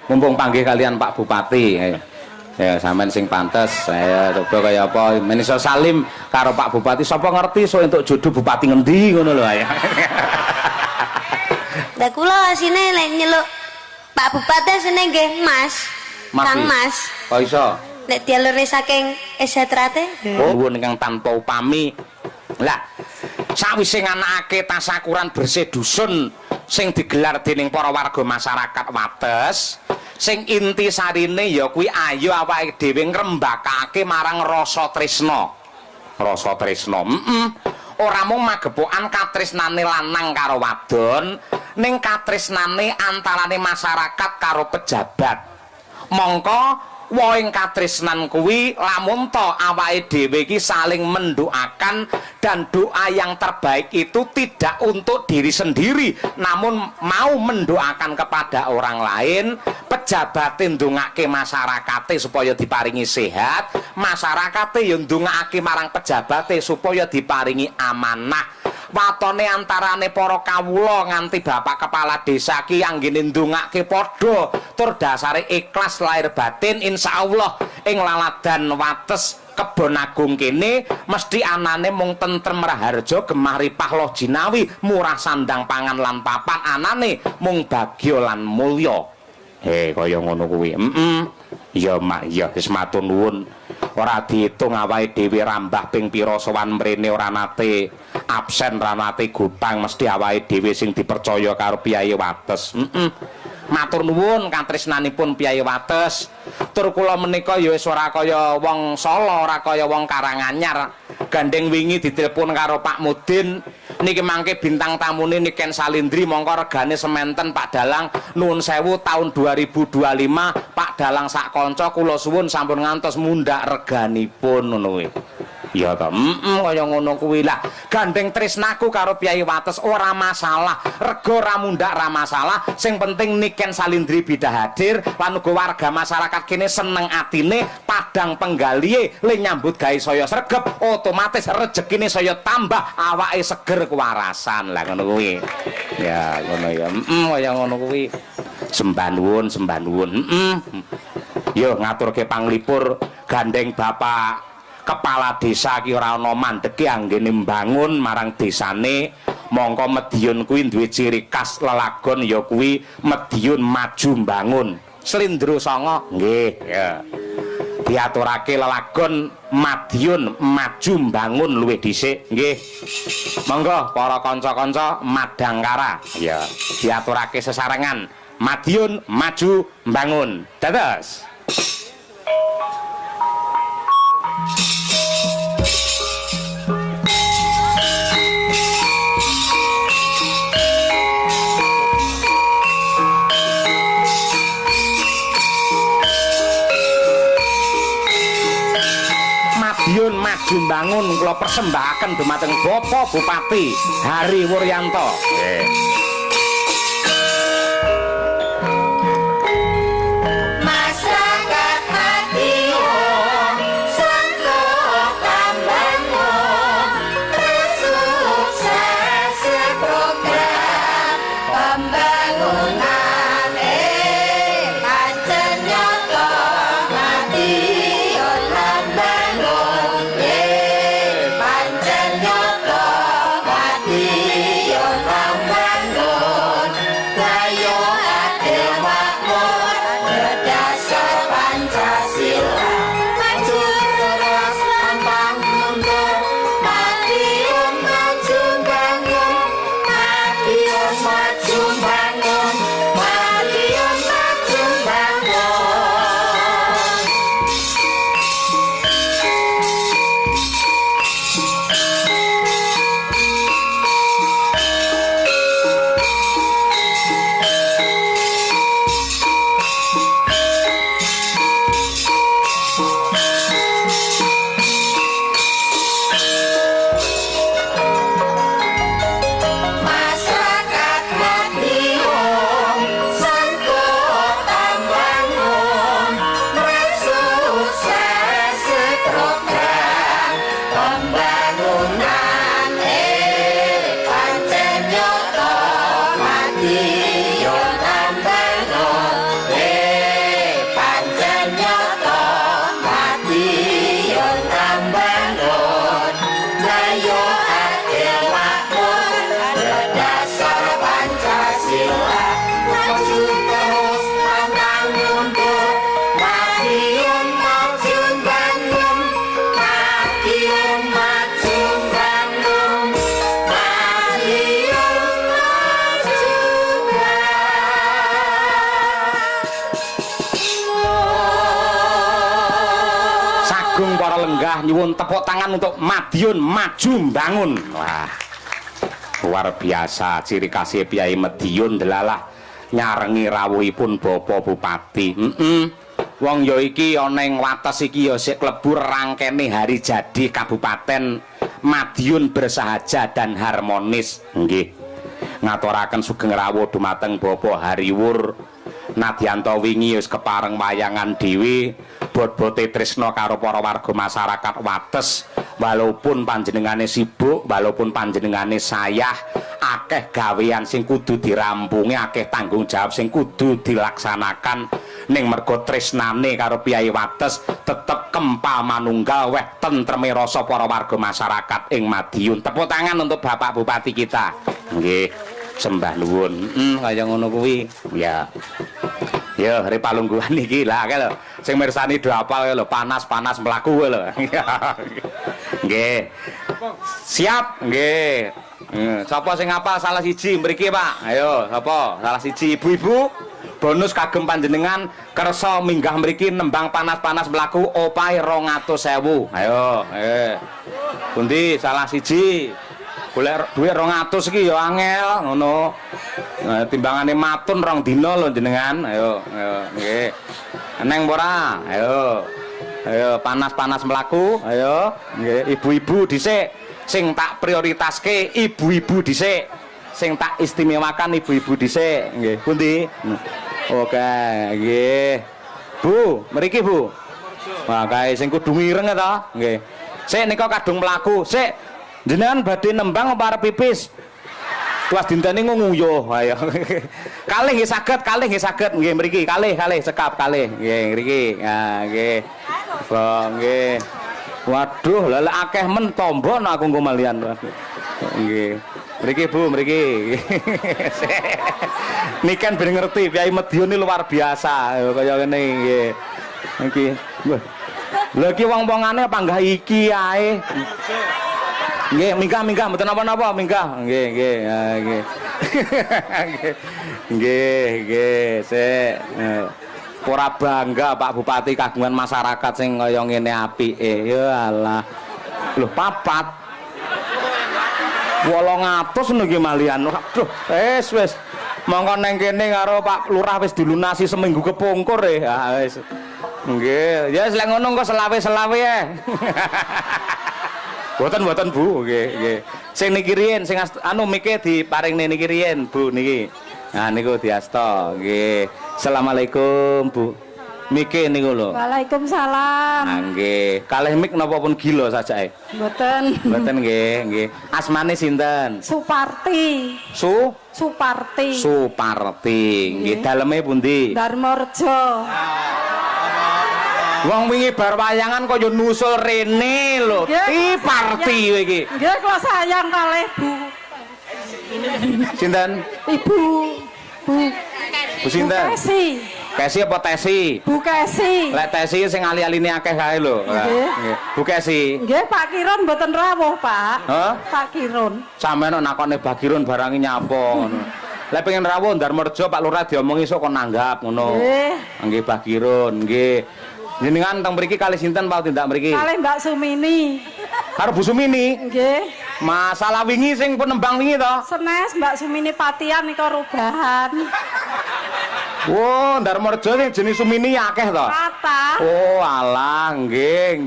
mumpung panggih kalian Pak Bupati. Ya sampean sing pantes saya coba kaya apa menika salim karo Pak Bupati sapa ngerti so entuk jodoh bupati ngendi ngono lho ya. Lah kula asine lek nyeluk Pak Bupati asine nggih Mas. Kang Mas. Kok iso? Nek dialure saking esetrate. Oh nuwun ingkang tanpa upami. Lah sawise nganakake tasakuran bersih dusun sing digelar dening para warga masyarakat Wates. Sing inti sarine ya kuwi ayo awake dhewe ngrembakake marang rasa tresna. Rasa tresna. Ora mung magepokan katresnane lanang karo wadon, ning katresnane antarane masyarakat karo pejabat. Mongko woing katresnan kuwi lamun to awake dhewe iki saling mendoakan dan doa yang terbaik itu tidak untuk diri sendiri namun mau mendoakan kepada orang lain. Pejabat ndongake masyarakate supaya diparingi sehat, masyarakate yo ndongake marang pejabate supaya diparingi amanah. Watone antarane para kawula nganti bapak kepala desa ki anggene ndongake padha tur dasare ikhlas lahir batin insyaallah ing laladan Wates Kebon Agung kene mesti anane mung tentrem raharja gemah ripah loh jinawi murah sandang pangan lan papan anane mung bagya lan mulya. Kaya ngono kuwi. Ya mak ya wis matur nuwun. Ora diitung awake dhewe rambah ping pira sowan mrene ora nate absen ora nate gopang mesti awake dhewe sing dipercaya karo Piyayi Wates. Matur nuwun katresnanipun Piyayi Wates. Tur kula menika ya wis ora kaya wong Solo, ora kaya wong Karanganyar. Gandeng wingi ditelepon karo Pak Mudin. Niki mangke bintang tamune Niken Salindri mongko regane sementen Pak Dalang nuwun sewu tahun 2025 Pak Dalang sak kanca kula suwun sampun ngantos mundhak reganipun ngono kuwi. Ya to, kaya ngono kuwi lah. Gandeng tresnaku karo Piyayi Wates ora masalah, rega ora mundhak ora masalah. Sing penting Niken Salindri bidah hadir lan uga warga masyarakat kene seneng atine padang penggalihe le nyambut gawe saya sregep, otomatis rezekine saya tambah awake seger kewarasan lah ngono kuwi. Ya ngono ya. Kaya ngono kuwi. Sembah nuwun. Yo ngaturke panglipur gandeng Bapak kepala desa ki ora ana mandheke anggene mbangun marang desane. Mongko Madiun kuwi duwe ciri khas lelagon ya kuwi Madiun maju mbangun. Slindro Sanga nggih ya. Diaturake lelagon Madiun maju mbangun luwih dhisik nggih. Monggo para kanca-kanca Madangkara ya diaturake sesarengan Madiun maju mbangun. Dados Madiun maju mbangun kula persembahaken dumateng Bapak Bupati Hari Wuryanto. para lenggah nyuwun tepuk tangan untuk Madiun maju bangun. Wah. Luar biasa ciri khas Piyai Madiun delalah nyarengi rawuhipun Bapak Bupati. Wong ya iki ana ing wates iki ya sik klebu rangkene hari jadi Kabupaten Madiun bersahaja dan harmonis. Nggih. Ngaturaken sugeng rawuh dumateng Bapak Hariwur Nadianto wingi wis kepareng wayangan dhewe bot-bote tresna karo para warga masyarakat wates walaupun panjenengane sibuk walaupun panjenengane sayah akeh gawean sing kudu dirampungi akeh tanggung jawab sing kudu dilaksanakan ning mergo tresnane karo Piyai Wates tetep kempal manunggal weh tentreme rasa para warga masyarakat ing Madiun. Tepuk tangan untuk Bapak Bupati kita. Nggih, sembah nuwun. Kaya ngono kuwi. Ya. Ya, hari palungguhan iki lah lho. Sing mirsani do apal lho, panas-panas mlaku lho. Nggih. Siap, nggih. Sapa sing apal salah siji mriki, Pak? Ayo, sapa? Salah siji ibu-ibu. Bonus kagem panjenengan kersa minggah mriki nembang panas-panas mlaku opahe 200.000. Ayo, pundi salah siji? Golek dhuwit 200 iki ya angel ngono. Timbangane matun 2 dina lho jenengan. Ayo, nggih. Eneng ora? Ayo. Ayo panas-panas mlaku. Ayo, nggih. Ibu-ibu dhisik sing tak prioritaske, ibu-ibu dhisik. Sing tak istimewakan ibu-ibu dhisik. Nggih. Pundi? Oke, nggih. Bu, mriki Bu. Wah, kae sing kudu mireng ta? Nggih. Sik nika kadung mlaku. Sik jenengan badhe nembang apa arep pipis? Tuas dintene nguyuh. Ayo. Kalih nggih saged, kalih nggih saged. Nggih mriki, kalih sekap kalih. Nggih mriki. Nah, nggih. Bo, nggih. Waduh, lha akeh men tombo aku engko malian. Nggih. Mriki Bu, mriki. Niken ben ngerti Piyai Madiun luar biasa kaya ngene nggih. Iki. Lha iki wong-wongane panggah iki ae. Nggih, minggah mboten napa-napa, minggah. Nggih. Nggih. Nggih, sik. Ora bangga Pak Bupati kagungan masyarakat sing kaya ngene apike. Ya Allah. Lho papat. 800 niki malian. Aduh, wis. Monggo neng kene karo Pak Lurah wis dilunasi seminggu kepungkur ya. Wis. Nggih, ya wis lek ngono engko selawe-selawe ya. Mboten Bu, nggih. Sing niki riyen sing anu mike diparingne niki riyen Bu niki. Nah niku diasta, nggih. Asalamualaikum Bu. Mike niku lho. Waalaikumsalam. Nah, nggih. Kalih mik napa pun gila sajake? Mboten nggih. Asmane sinten? Suparti. Suparti. Nggih, daleme pundi? Darmorejo. Wong wingi bar wayangan kaya nusul rene lho. Iki parti kowe iki. Nggih, kula sayang kalih Bu. Sinten? Ibu. Bu sinten? Kesi apa Tesi? Bu Kesi. Lek Tesi sing ali-aline akeh kae lho. Nggih. Bu Kesi. Nggih, Pak Kirun mboten rawuh, Pak. Hah? Pak Kirun. Sampeyan nakone Bagirun barangi nyapa ngono. Lek pengen rawuh Darmorejo Pak Lurah diomongi sok kon nanggap ngono. Nggih, Bagirun, nggih. Jenengan teng mriki kalih sinten Pak tindak mriki? Kalih Mbak Sumini. Karo Bu Sumini? Nggih. Masalah wingi sing penembang wingi to? Senes Mbak Sumini Patian nika rubahan. Oh, Darmorejo sing jenis Sumini akeh to? Kata. Oh, alah, nggih.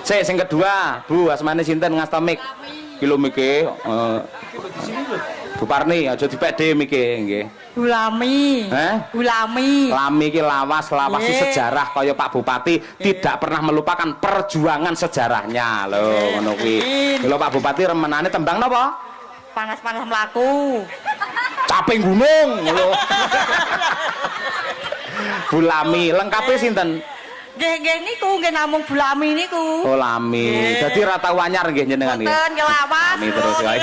Sik sing kedua, Bu, asmane sinten ngastomik? Kilo mike. Bu Parni aja dipede mike nggih. Bulami. Bulami. Lami iki lawas sejarah kaya Pak Bupati tidak pernah melupakan perjuangan sejarahnya lho ngono kuwi. Lho Pak Bupati remenane tembang napa? Panas-panas mlaku. Caping gunung lho. Bulami, lengkape sinten? Nggih niku nggih namung Bulami niku. Oh Lami. Dadi ra tau anyar nggih jenengan nggih. Mboten nglawas. Lami terus wae.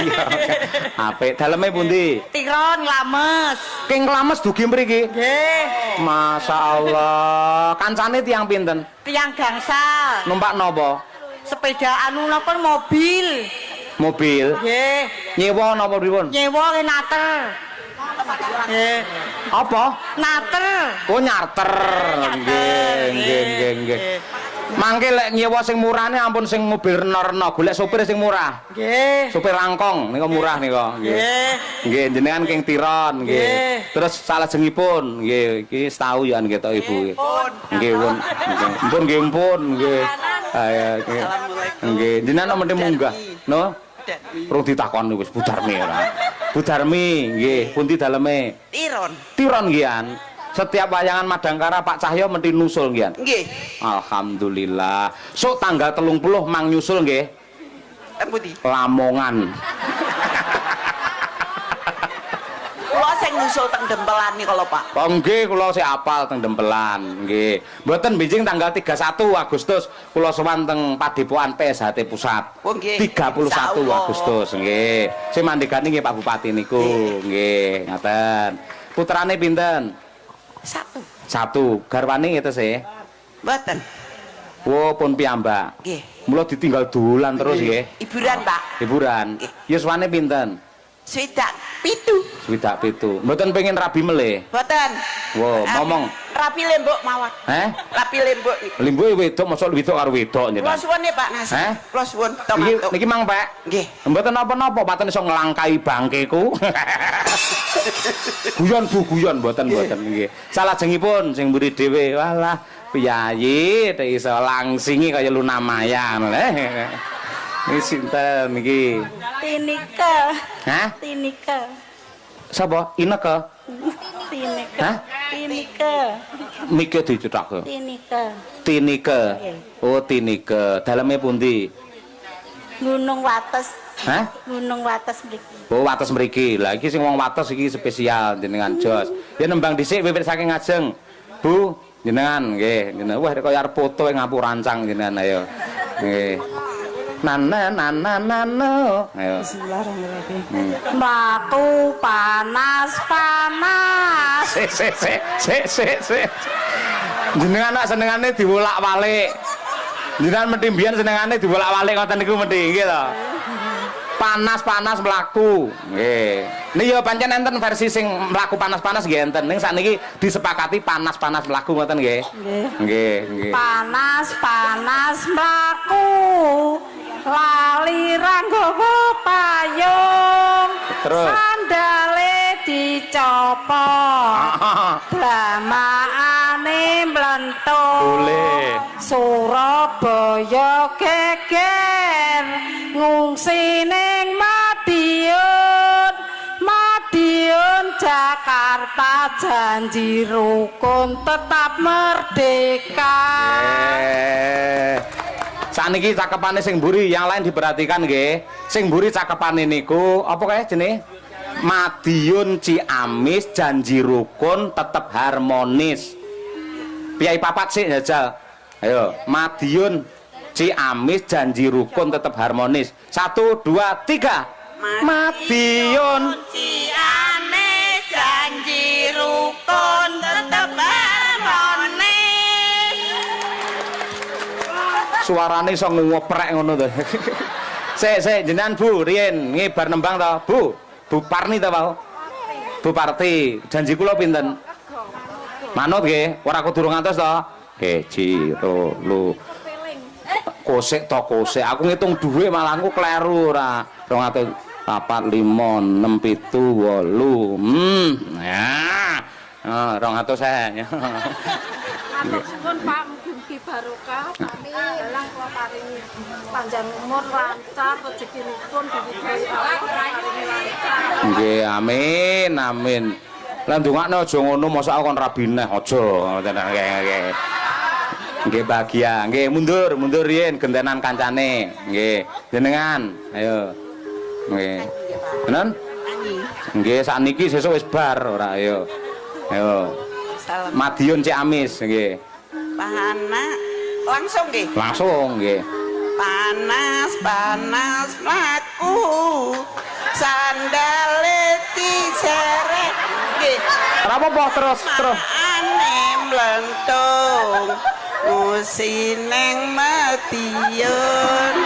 Apik. Daleme pundi? Tiron Nglames. King Nglames dugi mriki? Nggih. Masyaallah. Kancane tiyang pinten? Tiyang gangsal. Numpak napa? Sepeda anu napa mobil. Mobil? Nggih. Nyewa napa pripun? Nyewa nater. Nggih. Apa? Nater. Oh nyarter. Nggih. Mangke lek nyewa sing murahne ampun sing mobil rena-rena, golek sopir sing murah. Nggih. Sopir langkong nika murah nika. Nggih. Nggih, jenengan King Tiron nggih. Terus salajengipun nggih, iki setau ya nggih to Ibu. Nggih, pun. Mpun nggih mpun nggih. Nggih. Nggih, jenengan mesti munggah, no? Perlu ditakoni wis Budarmi ora. Budarmi nggih, pundi daleme? Tiron. Tiron nggih. Setiap wayangan Madangkara Pak Cahyo mesti nusul nggih. Nggih. Alhamdulillah. Sok tanggal 30 mang nyusul nggih. Pundi? Lamongan. Kula sing nyusul teng Dempelan nih kalau Pak. Oh nggih, kula sik apal teng Dempelan nggih. Mboten benjing tanggal 31 Agustus kula sowan teng Padepokan PSHT Pusat. Oh nggih. 31 Agustus nggih. Sing mandhegani nggih Pak Bupati niku nggih. Ngaten. Putrane pinten? Satu. Garwane ngete sih. Mboten. Oh, pun piyambak. Nggih. Mula ditinggal dolan terus nggih. Hiburan, Pak. Hiburan. Yuswane pinten? Swidak pitu. Swidak pitu. Mboten pengen rabi meleh. Mboten. Wow, ngomong. Rapi lembok mawon. Rapi lembok iki. Lembok wedok mosok wedok karo wedok jenengan. Kula suwun Pak Nas. Kula suwun tomato. Niki Mang Pak. Nggih. Mboten napa-napa, paten iso nglangkai bangkeku. Guyon Bu, guyon mboten nggih. Salajengipun sing mburi dhewe, walah piyayi tek iso langsingi kaya Luna Maya. Iki sinten iki? Tinika. Hah? Tinika. Sapa? Ineke? Tinika. Hah? Tinika. Mike dicethake. Tinika. Tinike. Oh, Tinike. Daleme pundi? Gunung Wates. Hah? Gunung Wates mriki. Oh, Wates mriki. Lah iki sing wong Wates iki spesial jenengan jos. Ya nembang dhisik wiwit saking ngajeng. Bu, jenengan nggih. Wah, kaya arep foto ing Ngapurancang jenengan ayo. Nggih. Nana. Ayo. Bismillahirrahmanirrahim. Batu panas. Sik. Jenengan nak senengane diwolak-walik. Jenengan mesti mbiyen senengane diwolak-walik ngoten niku mesti nggih to. Panas mlaku. Nggih. Niki ya pancen enten versi sing mlaku panas nggih enten. Ning sakniki disepakati panas mlaku ngoten nggih. Nggih. Panas mlaku. Lali ranggowo payung. Terus sandale dicopot. Dlamane mlentuk. Boleh. Surabaya geger ngungsi ning Madiun Jakarta janji rukun tetap merdeka. Saniki cakepane sing mburi, yang lain diperhatikan nggih. Sing mburi cakepane niku apa kae jenenge? Madiun Ciamis janji rukun tetep harmonis. Piyai papat sik jajal. Ayo, Madiun Ciamis janji rukun tetep harmonis. 1 2 3. Madiun Ciamis janji rukun tetep harmonis. Suarane iso ngoprek ngono to. Sik jenengan Bu riyen ngebar nembang to, Bu. Bu Parni to, Pak. Bu Parti, janji kula pinten? Manut nggih, ora kudu ngantos to. 1 2 3. Kosek to kosek. Aku ngitung dhuwit malah aku kleru ora. 200 4 5 6 7 8. Ya. 200 saya. Suwun Pak mugi barokah kami dalang kula paringi panjang umur lancar rezekinipun diwudahi Allah paringi lancar. Nggih, amin. Lah ndongakno aja ngono mosok kon rabi neh aja. Nggih. Nggih bahagia. Nggih mundur riyen gentenan kancane. Nggih. Jenengan, ayo. Nggih. Bener? Nggih, sakniki sesuk wis bar ora ayo. Ayo. Madiun Ciamis nggih. Panas langsung nggih. Langsung nggih. Panas mlaku. Sandale diseret nggih. Ora apa-apa terus. Ane mlentung. Musineng Madiun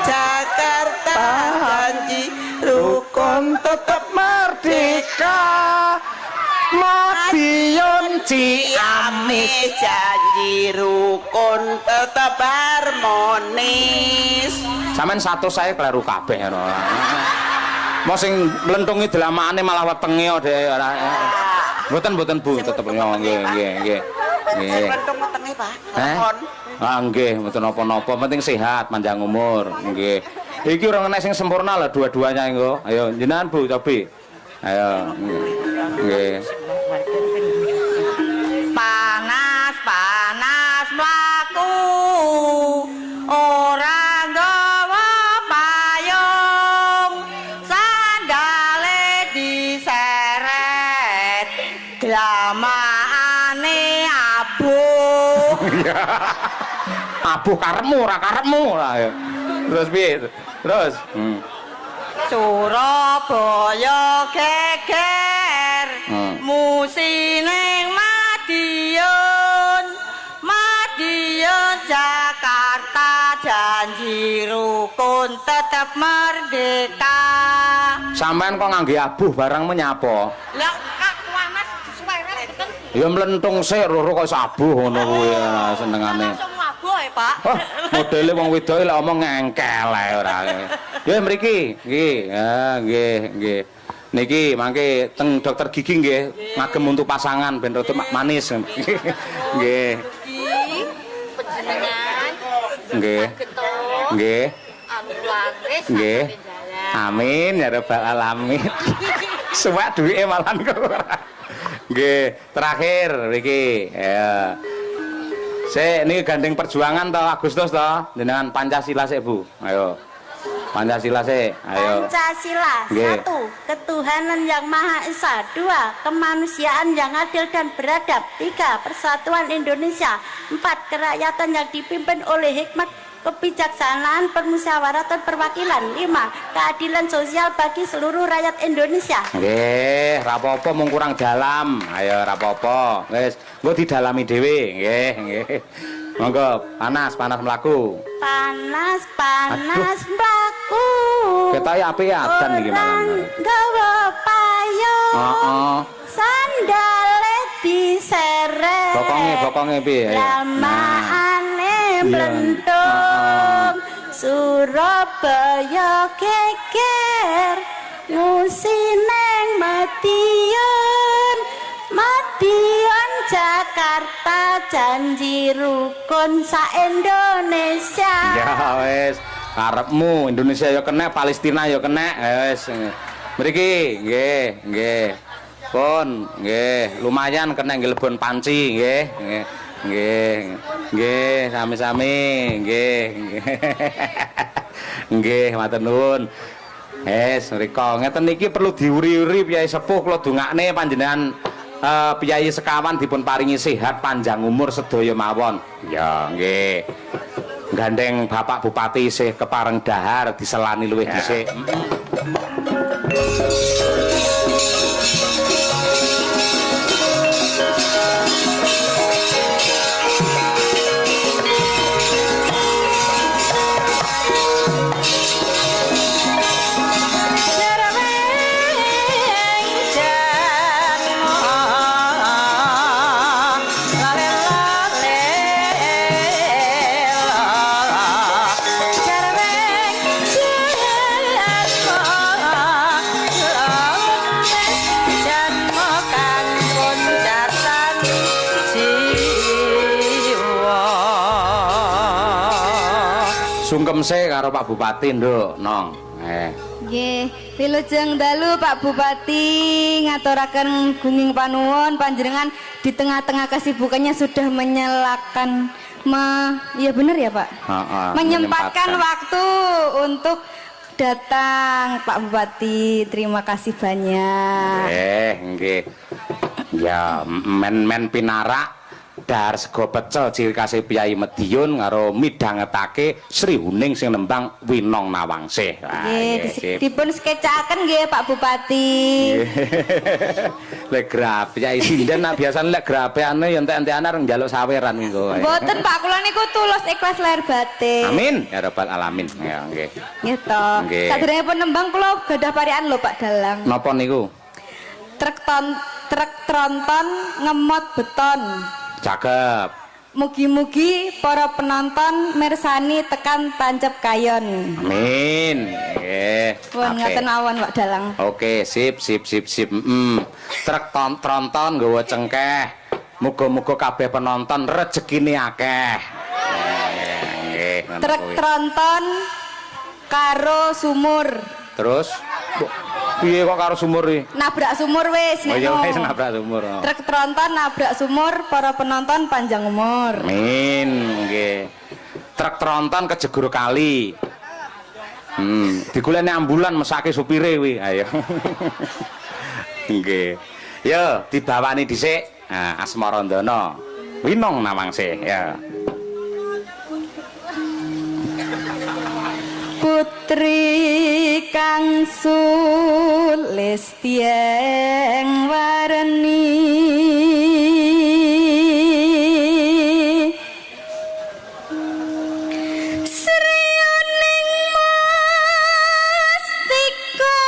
Jakarta janji rukun tetap merdeka. Madiun Ciamis janji rukun tetep harmonis. Sampeyan 100 saya kleru kabeh ngono. Mau sing mlentungi delamakane malah wetenge dhek ora. Mboten Bu, tetep nggih. Nggih. Mlentung wetenge, Pak. Telepon. Ah nggih, mboten napa-napa, penting sehat, panjang umur. Nggih. Iki ora enek sing sempurna lah dua-duanya engko. Ayo jenengan Bu, cobi. Ayo. Nggih. Panas mlaku ora nggawa payung sandale diseret dlamane abuh. Abuh karepmu ora karepmu lah ya. Terus piye? Terus. Surabaya geger musining Madiun Jakarta janji rukun tetap merdeka. Sampean kok ngangge abuh barang menyapa? Lah Kak Wanas suwere ten. Ya mlentung sik loro kok abuh ngono kuwi senengane. Langsung abuh ya, Pak. Oh, modele wong wedoke lek omong ngengkel ae ora. Ya mriki, nggih. Ya nggih. Niki mangke teng dokter gigi nggih ngagem untuk pasangan ben rada manis. Nggih. Panjenengan Nggih. Nggih. anu laris Nggih. Amin ya rabbal alamin. Suwak duwike malan kok ora. Nggih, terakhir mriki. Ya. Niki gandeng perjuangan to Agustus to, dengan Pancasila sik Bu. Ayo. Pancasila sih, ayo. Pancasila, Nggih. 1. Ketuhanan yang Maha Esa. 2. Kemanusiaan yang adil dan beradab. 3. Persatuan Indonesia. 4. Kerakyatan yang dipimpin oleh hikmat, kebijaksanaan, permusyawaratan, perwakilan. 5. Keadilan sosial bagi seluruh rakyat Indonesia. Nggih, ra apa-apa mung kurang dalam. Ayo ra apa-apa. Wis, engko didalami dhewe, nggih. Monggo, panas mlaku. Panas mlaku. Ketoke apik adan iki malam. Gawa payung. Heeh. Sandale diseret. Bokonge piye? Ayo. Lamaane mlentung. Surabaya geger. Ngusineng Madiun Jakarta janji rukun sa Indonesia. Ya wis, karepmu Indonesia ya kena, Palestina ya kena. Wis. Mriki, nggih. Pun, nggih, lumayan kena nglebon panci, nggih, sami-sami, nggih. Nggih, matur nuwun. Mriko ngeten iki perlu diuri-uri piyai sepuh kula dongakne panjenengan piyai sekawan dipun paringi sehat panjang umur sedaya mawon. Ya, nggih. Gandeng Bapak Bupati isih kepareng dahar diselani luwih dhisik. Sungkem se karo Pak Bupati nduk, Nong. Nggih, wilujeng dalu Pak Bupati ngaturaken gunging panuwun panjenengan di tengah-tengah kesibukannya sudah menyelakan ya benar ya Pak? Menyempatkan waktu untuk datang Pak Bupati. Terima kasih banyak. Nggih. Ya men pinarak dahar sego pecel ciri khas piyai Madiun karo midhangetake Sri Huning sing nembang Winong Nawangsih. Nggih, dipun sketsaken nggih Pak Bupati. Lek grab piyai sinden biasane lek grabeane ya entek-entekane areng njaluk saweran niku. Mboten Pak, kula niku tulus ikhlas lahir batin. Amin ya rabbal alamin. Ya nggih. Nggih to. Sadurungipun nembang kula gadah parikan lho Pak Dalang. Napa niku? Truk truk tronton ngemot beton. Cakep. Mugi-mugi para penonton mirsani tekan tancep kayon. Amin. Nggih. Pun ngaten mawon Pak Dalang. Oke, sip. Truk tronton nggawa cengkeh. Muga-muga kabeh penonton rezekine akeh. Nggih. Truk tronton karo sumur. Terus piye kok karo sumur iki? Nabrak sumur wis. Oh iya wis nabrak sumur. Truk tronton nabrak sumur, para penonton panjang umur. Amin, nggih. Truk tronton kejegur kali. Digoleki ambulan mesake supire kuwi. Ayo. Nggih. Yo, dibawani dhisik. Nah, Asmarandana. Winong Nawangse, ya. Putri kang sulistiyeng warni sriyoning mastika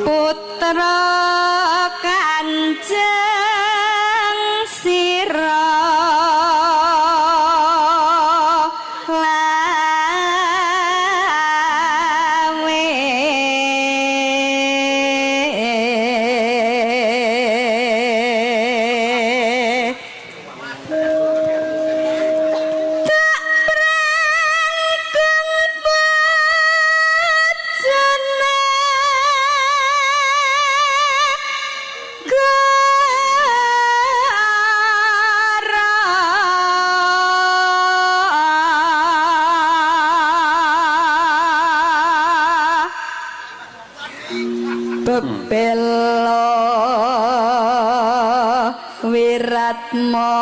putra kanjeng sira lawe bebelo wiratmaya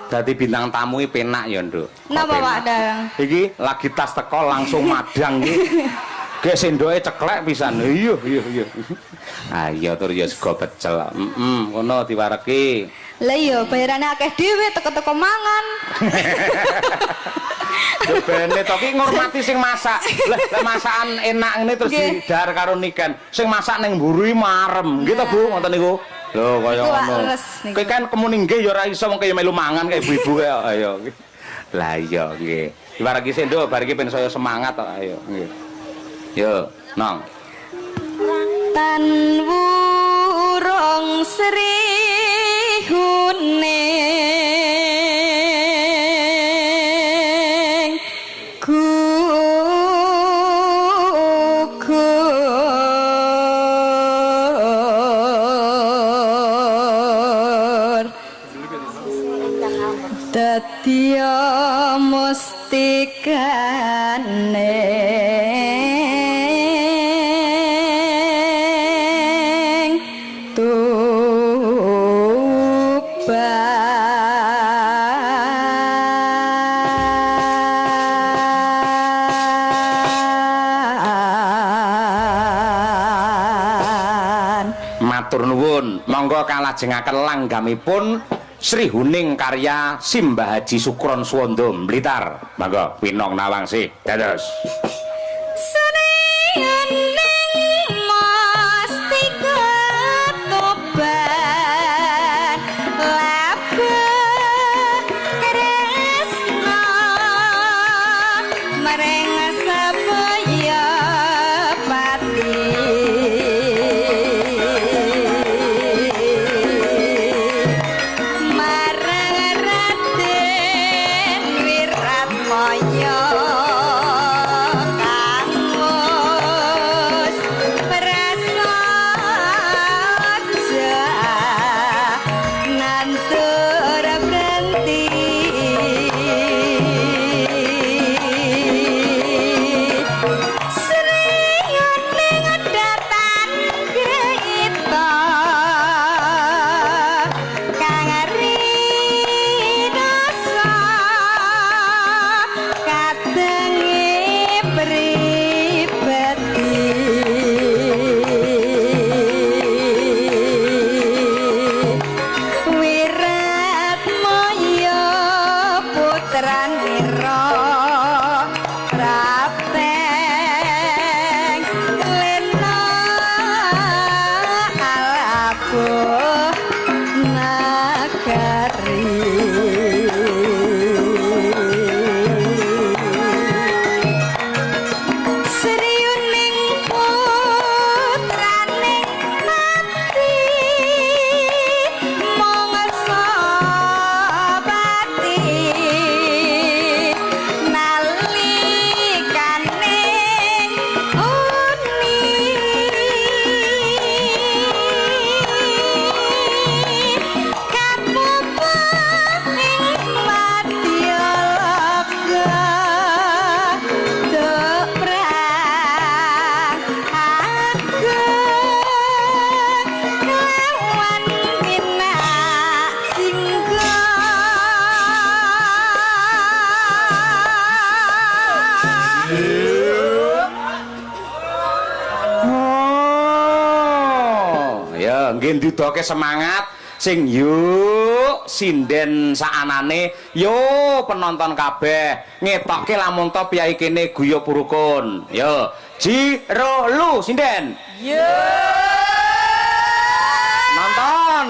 Dadi bintang tamu iki penak ya, Nduk. napa Pak Dalang? Iki lagi tas teko langsung madang iki. Ge sendoke ceklek pisan. Iya. Ayo tur ya sego pecel. Ngono diwareki. Lah iya bayarane akeh dhewe teko-teko mangan. Yo bene to ki ngurmati sing masak. Lah masakan enak ngene terus didar karo niken. Sing masak ning mburi marem. Nggih to Bu, ngoten niku. Lho kaya ngono. Kowe kan kemuni nggih ya ora iso mung kaya melu mangan kaya ibu-ibu kaya ayo. Lah iya nggih. Diwareki sendok bar iki ben saya semangat kok ayo nggih. Yo, nong. Tan wurung sri huning gugur dadya mustikane Matur nuwun, monggo kalajengaken langgamipun Sri Huning karya Simbah Haji Sukron Suwondo Blitar. Monggo Winong Nawangsi dados. Ndudoke semangat sing yuk sinden saanane yo penonton kabeh ngetokke lamun to piyai kene guyu rukun yo jiro lu sinden yo nonton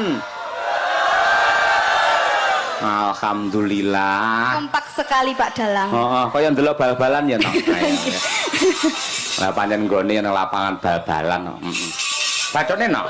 alhamdulillah kompak sekali Pak Dalang. Heeh, kaya ndelok bal-balan ya to. Lah pancen nggone nang lapangan bal-balan. Heeh. Bacone no.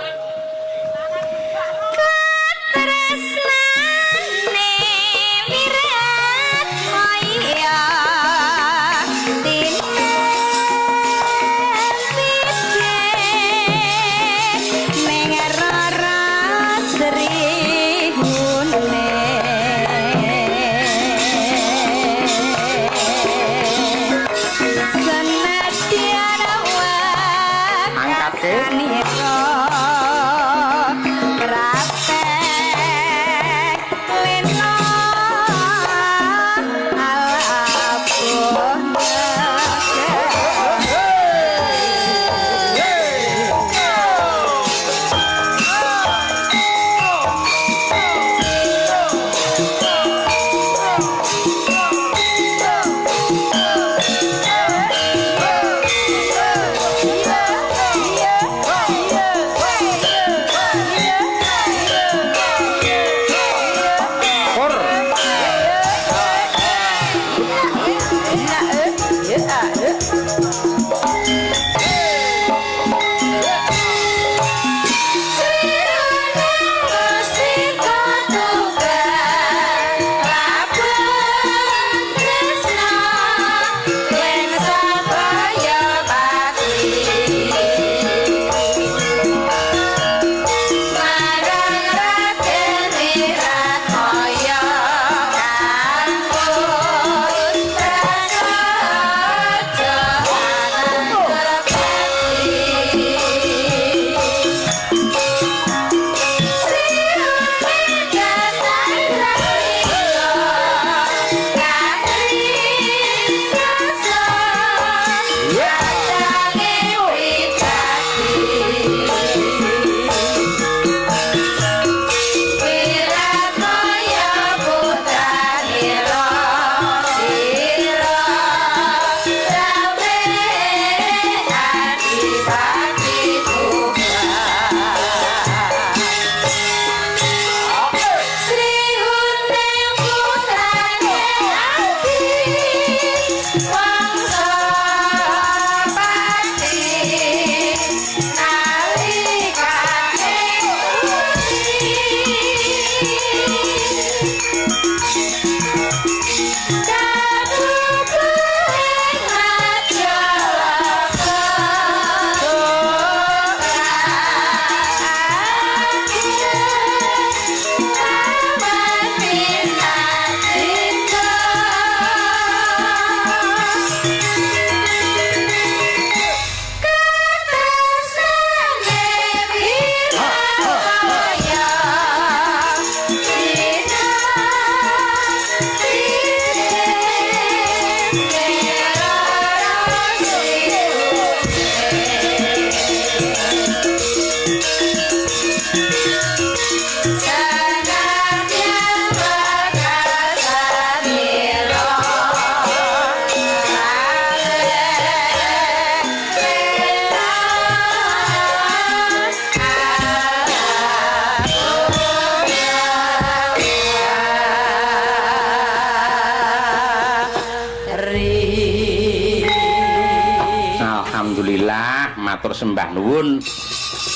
Alhamdulillah matur sembah nuwun.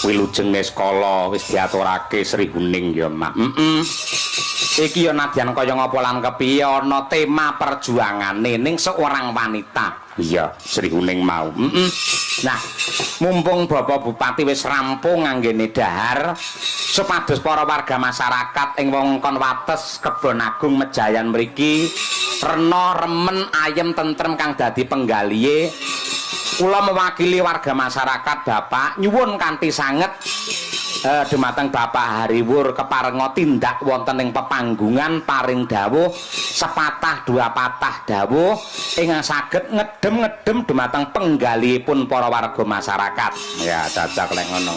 Wilujeng Niskala wis diaturake Sri Huning ya Mak. Iki ya nadyan kaya ngapa lan kepiye ana tema perjuangane ning seorang wanita. Iya, Sri Huning mau. Nah, mumpung Bapak Bupati wis rampung anggene dahar supados para warga masyarakat ing wewengkon wates Kebon Agung Mejayan mriki rena remen ayem tentrem kang dadi penggalihe kula mewakili warga masyarakat Bapak nyuwun kanthi sanget dumateng Bapak Hariwur keparenga tindak wonten ing pepanggungan paring dawuh sepatah dua patah dawuh ingkang saged ngedem-ngedem dumateng penggalihipun para warga masyarakat. Ya cacak lek ngono.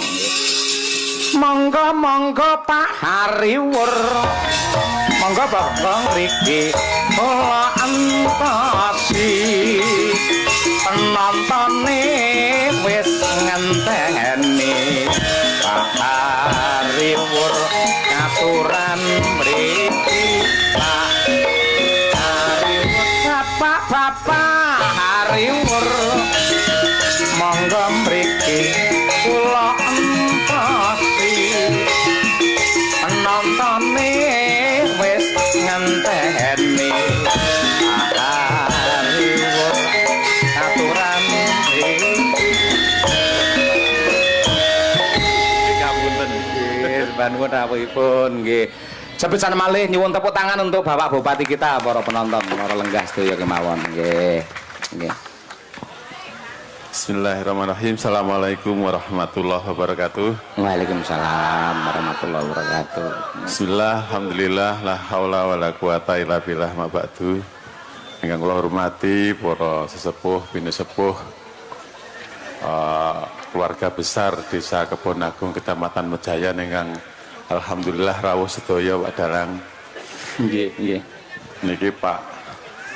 Monggo Pak Hariwur. Monggo Bapak mriki kula entosi penontone wis ngenteni Pak Hariwur aturan mriki Pak Hariwur Bapak Hariwur monggo mriki kula entosi penontone wis ngenteni Pak Hariwur aturan mriki Bangun rawuhipun nggih. Sepisan malih nyuwun tepuk tangan untuk Bapak Bupati kita, para penonton, para lenggah sedaya kemawon nggih. Nggih. Bismillahirrahmanirrahim. Assalamualaikum warahmatullahi wabarakatuh. Waalaikumsalam warahmatullahi wabarakatuh. Bismillah, alhamdulillah, la haula wala quwata illa billah ma ba'du. Ingkang kula hormati para sesepuh, bini sepuh, keluarga besar Desa Kebon Agung Kecamatan Mejayan ingkang alhamdulillah rawuh sedaya wadalang. Nggih, nggih. Niki Pak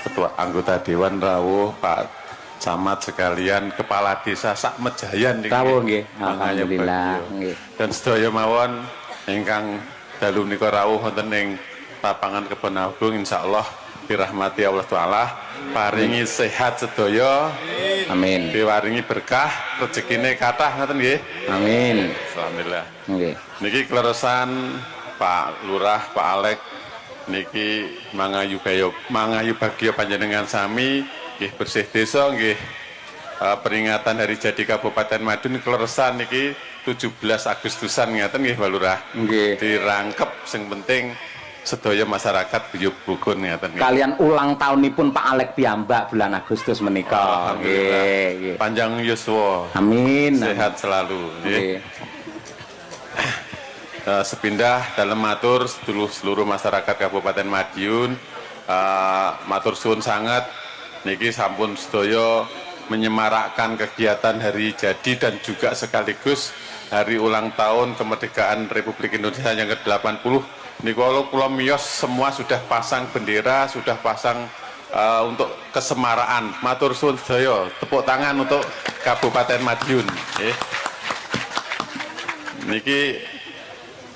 Ketua Anggota Dewan rawuh, Pak Camat sekalian, Kepala Desa sak Mejayan niki. Rawuh nggih. Alhamdulillah nggih. Dan sedaya mawon ingkang dalu nika rawuh wonten ing lapangan Kebon Agung insyaallah dirahmati Allah Ta'ala paringi sehat sedaya. Amin. Diwaringi berkah, rezekine kathah ngoten nggih. Amin. Alhamdulillah. Nggih. Niki kleresan Pak Lurah, Pak Alek niki mangayu bagya panjenengan sami nggih bersih desa nggih peringatan Hari Jadi Kabupaten Madiun kleresan niki 17 Agustusan ngaten nggih Pak Lurah. Nggih. Dirangkep sing penting sedaya masyarakat guyub rukun ngaten nggih. Kalian ulang tahunipun Pak Alek piyambak bulan Agustus menika. Nggih. Panjang yuswa. Amin. Sehat selalu nggih. Sepindah dalam matur seluruh masyarakat Kabupaten Madiun matur suwun sangat niki sampun sedaya menyemarakkan kegiatan Hari Jadi dan juga sekaligus hari ulang tahun kemerdekaan Republik Indonesia yang ke-80. Niku kula miyos semua sudah pasang bendera, sudah pasang untuk kesemaraan. Matur suwun sedaya, tepuk tangan untuk Kabupaten Madiun nggih. Niki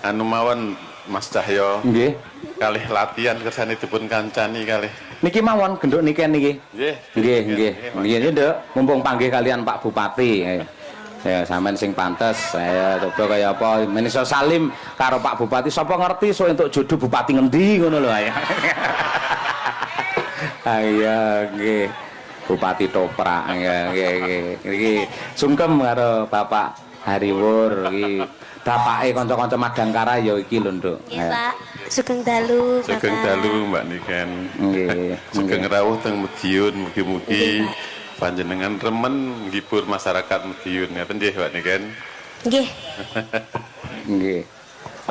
anu mawon Mas Cahyo Nggih. kalih latihan kersane dipun kancani kalih Niki mawon genduk niken niki. nggih Nggih. Nggih, Nduk. Mumpung panggih kalian Pak Bupati. Ya sampean sing pantes. Saya coba kaya apa Menisa Salim karo Pak Bupati sapa ngerti so entuk jodoh bupati ngendi ngono lho ya. Ayo nggih. Bupati Toprak nggih. Iki sungkem karo Bapak Hariwur iki. Bapake kanca-kanca Madangkara ya iki lho, Nduk. Nggih, Pak. Sugeng dalu, Bapak. sugeng dalu Mbak Niken Nggih. sugeng rawuh teng Madiun mugi-mugi panjenengan remen menghibur masyarakat Madiun ngaten nggih Mbak Niken. Nggih. Nggih.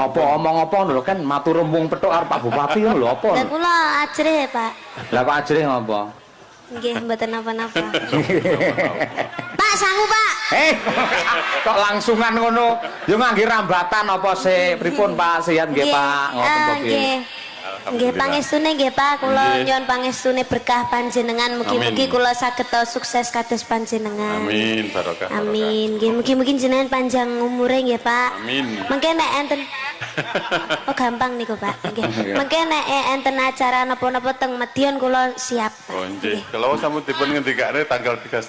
Apa omong apa lho kan matur rembung petuk arep Pak Bupati ngono lho apa? Lah kula ajrih, Pak. Lah kok ajrih ngopo? Nggih, mboten napa-napa. Pak, sangu, Pak. Kok langsungan ngono? Yo ngangge rambatan apa sih? Pripun Pak? Sehat nggih Pak? Ngoten kok Nggih. Nggih pangestune nggih Pak, kula nyuwun pangestune berkah panjenengan mugi-mugi kula saged sukses kados panjenengan. Amin barokah. Amin. Nggih mugi-mugi jenengan panjang umure nggih Pak. Amin. Mengke nek enten oh gampang niku Pak. Nggih. Mengke nek enten acara napa-napa teng Madiun kula siap. Oh nggih. Kalau sampun dipun ngendikane tanggal 3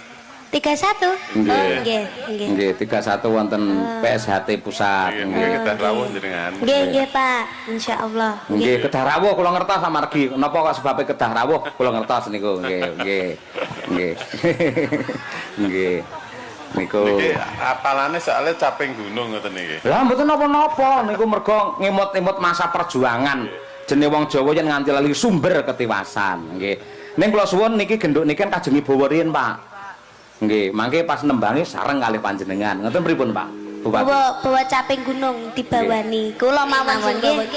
31. Nggih. Oh, nggih, nggih. Nggih, 31 wonten PSHT pusat. Nggih, kedah rawuh jenengan. Nggih, nggih, Pak. Insyaallah. Nggih, kedah rawuh kula ngertos amargi napa kok sebabe kedah rawuh kula ngertos niku. Nggih, nggih. Nggih. Nggih. Niku. Niki apalane soalnya caping gunung ngoten niki. Lah mboten napa-napa niku mergo ngemot-emot masa perjuangan. Jenenge wong Jawa yen nganti lali sumber ketiwasan. Nggih. Ning kula suwun niki genduk niki kan kajeng Ibu Riyin, Pak. Nggih, mangke pas nembangi sareng kalih panjenengan. Ngoten pripun, Pak? Bupati. Bawa caping gunung dibawani. Kula mawon nggih.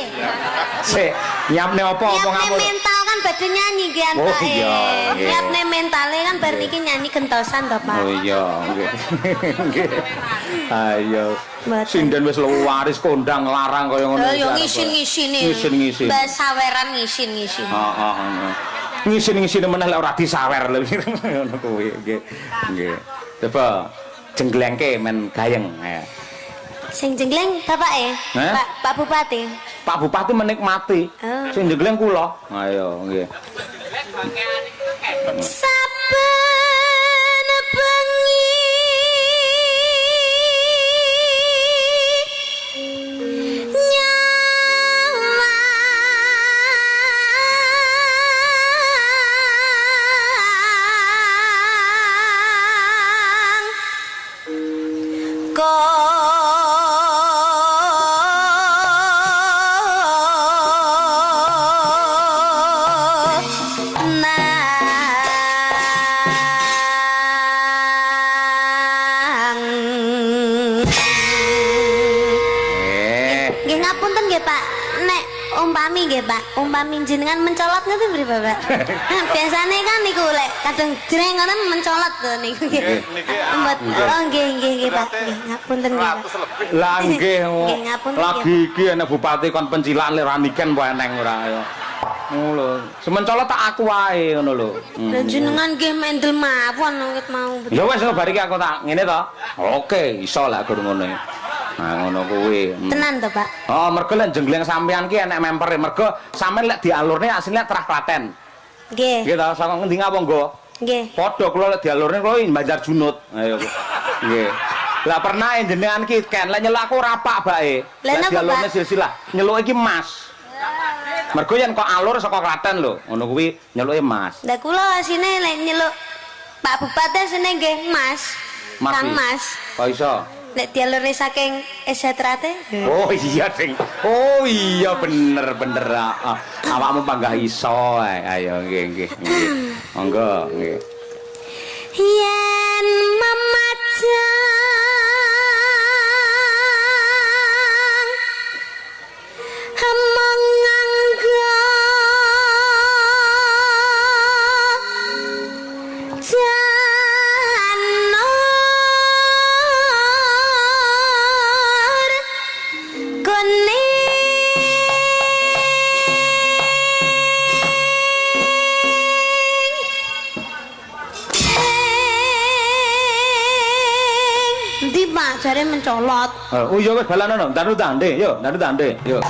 Sik, nyapne apa ngapur? Mental kan badhe nyanyi nggih Oh, Pak. iya, nggih. Nyapne mentale kan bar niki nyanyi gentosan to, Pak. Oh iya, nggih. Nggih. Ayo. Mboten. Sinden wis waris kondang larang kaya ngono. Yo ngisin-ngisine. Ngisin-ngisin. Mbah saweran ngisin-ngisin. Heeh. Ngisin-ngisin meneh lek ora disawer lho ngono kuwi nggih. Nggih. Coba jengglengke men gayeng. Sing jenggleng bapake? Heh? Pak Bupati. Pak Bupati menikmati. Oh. Sing jenggleng kula. Ayo nggih. Saben bengi umpami jenengan mencolot ngoten pripun, Pak? Biasane kan niku lek kadang jreng ngoten mencolot to niku nggih. Oh nggih Pak. Ngapunten nggih. Lah nggih. ngapunten. Lagi iki ana bupati kon pencilaan lek raniken wae eneng ora ya. Ngono lho. Semencolot tak aku wae ngono lho. Lah jenengan nggih mendel mawon nggih mau. Ya wis bar iki aku tak ngene to. Oke, iso lah gur ngono. Nah ngono kuwi. Tenan to, Pak? Oh, mergo lek jengleng sampean ki enek mempere. Mergo sampean lek dialurne asline Trah Klaten. Nggih. Nggih ta, saka ngendi ngawonggo? Nggih. Padha kula lek dialurne kula Banjar Junut. Ayo. Nggih. Lah pernah jenengan ki ken lek nyeluk aku rapak bae. Lek dialurne silsilah, nyeluk iki Mas. Mergo yen kok alur saka Klaten lho, ngono kuwi nyeluke Mas. Lah kula asine lek nyeluk Pak Bupati asine nggih Mas. Kang Mas. Kok iso? Nek dialure saking Esetrate. Oh iya, Ding. Oh iya bener. Awakmu panggah iso ae. Ayo nggih. Monggo nggih. Yen mamajang among nganggo jare mencolot. Oh iya wis balanono, ntar tande, yo, ntar tande, yo.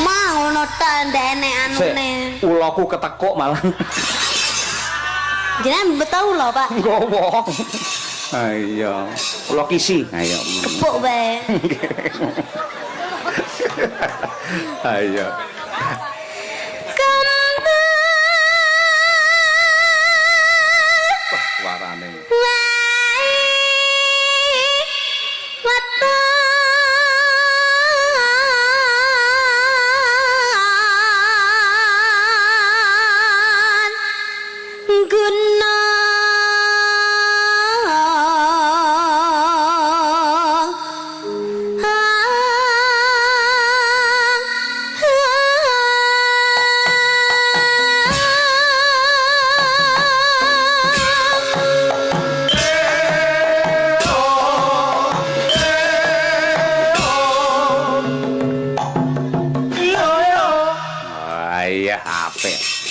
Mau ngono tandene anune. Ulaku ketekuk malah. Jenengan betau lho, Pak. Gowo. Ayo. Ula kisi, ayo. Kepuk bae. Ayo. Warane.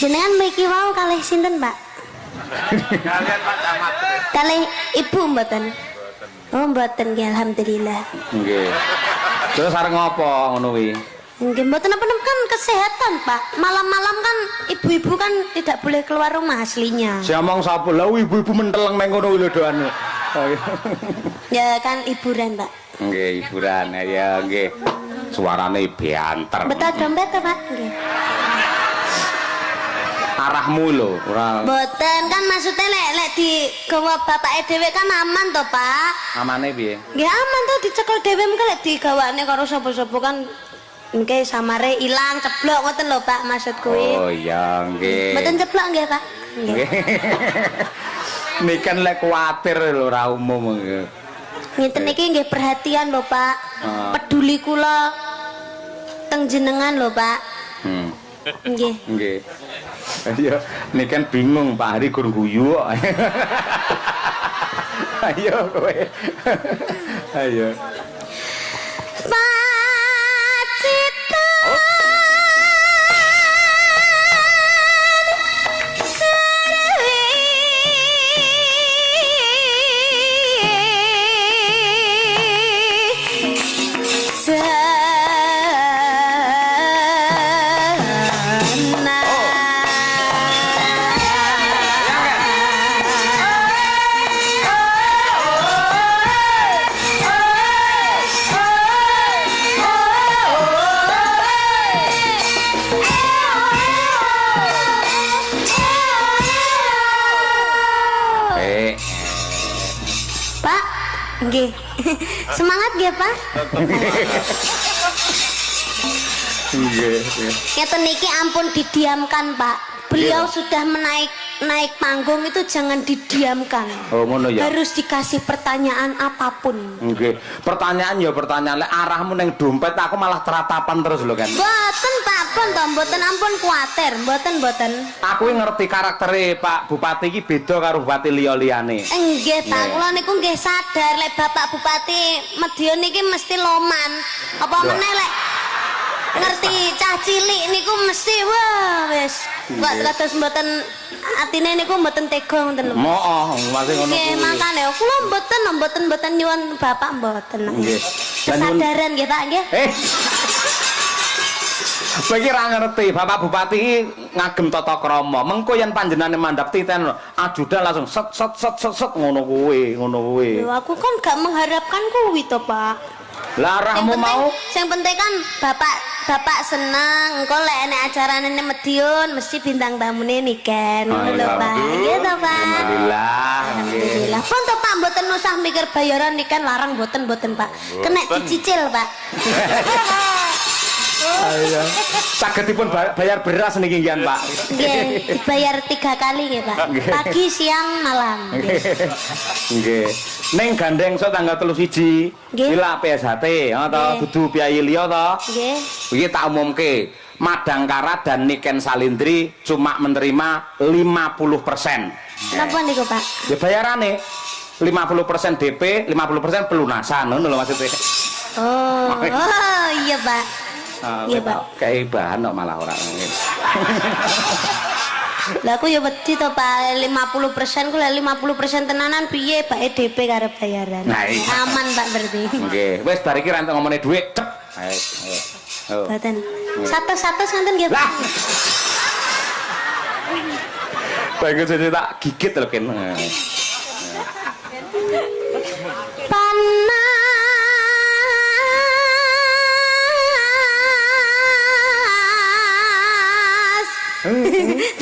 Jenengan mriki wau kalih sinten, Pak? Kalian Pak Camat. Kalih Ibu mboten? Oh, mboten nggih alhamdulillah. Nggih. Terus arep ngopo ngono kuwi? Nggih, mboten napa-napa kan kesehatan, Pak. Malam-malam kan ibu-ibu kan tidak boleh keluar rumah aslinya. Si omong sapa? Lah ibu-ibu menteleng nang ngono lho doane. Ya kan hiburan, Pak. Nggih, hiburan ya nggih. Suarane banter. Betul dompet ta, Pak? Nggih. Arahmu lho, ora. Mboten kan maksudnya lek di gawa bapake dhewe kan aman to, Pak. Amane piye? Nggih aman to dicekel dhewe mengko lek digawane karo sapa-sapa kan nggih samare ilang ceblok ngoten lho Pak maksud kuwi. Oh iya nggih. Mboten ceblok nggih Pak. Nggih. Niken lek kuwatir lho ora umum nggih. Ngeten iki nggih perhatian lho Pak. Peduli kula teng jenengan lho Pak. Nggih. Nggih. Ayo niken bingung Pak Hari gur guyu kok. Ayo kowe. Ayo. Nggih. Semangat nggih, Pak. Nggih. Ngeten niki ampun didiamkan, Pak. Beliau sudah naik panggung itu jangan didiamkan. Oh, ngono ya. Harus dikasih pertanyaan apapun. Nggih. Pertanyaan ya pertanyaan lek arahmu ning dompet aku malah teratapan terus lho kan. Mboten, Pak, pun to mboten ampun kuwatir, mboten. Aku ngerti karaktere Pak Bupati iki beda karo bupati liya-liyane. Nggih, Pak, kula niku nggih sadar lek Bapak Bupati Madiun niki mesti loman. Apa meneh lek ngerti cah cilik niku mesti wah wis kok kados mboten atine niku mboten tega ngoten lho. Mooh, masih ngono kuwi. Nggih, makane kula mboten nyuwun Bapak mboten. Nggih. Kesadaran nggih, Pak, nggih. Bagi ra ngerti Bapak Bupati ngagem tata krama. Mengko yen panjenengane mandhap titen ajudan langsung set ngono kuwi. Lho aku kan gak mengharapkan kuwi to, Pak. Lah arahmu mau sing penting kan Bapak seneng engko lek enek acarane ning Madiun mesti bintang tamune niken ngono lho Pak. Nggih to, Pak. Alhamdulillah. Pun to Pak mboten usah mikir bayaran niken larang mboten Pak. Kena dicicil, Pak. Ayo. Sagedipun bayar beras niki nggih, Pak. Nggih, dibayar 3 kali nggih, Pak. Pagi, siang, malam. Nggih. Ning gandeng so tanggal 31. Ila PSHT, atau dudu biaya liya to? Nggih. Iki tak umumke. Madangkara dan Niken Salindri cuma menerima 50%. Napa niku, Pak? Ya bayarane 50% DP, 50% pelunasan ngono lho maksudnya. Oh, iya, Pak. Iya, Pak. Kayak bahan kok malah ora ngene. Lah aku ya wedi to, Pak. 50% ku lek 50% tenanan piye, Pak EDP karo bayaran. Nah, iya. Aman, Pak berarti. Nggih, wis bar iki rantek ngomongne dhuwit, cep. Ayo. Mboten. Satu-satu ngoten nggih, Pak. Bagus jadi tak gigit lho Ken.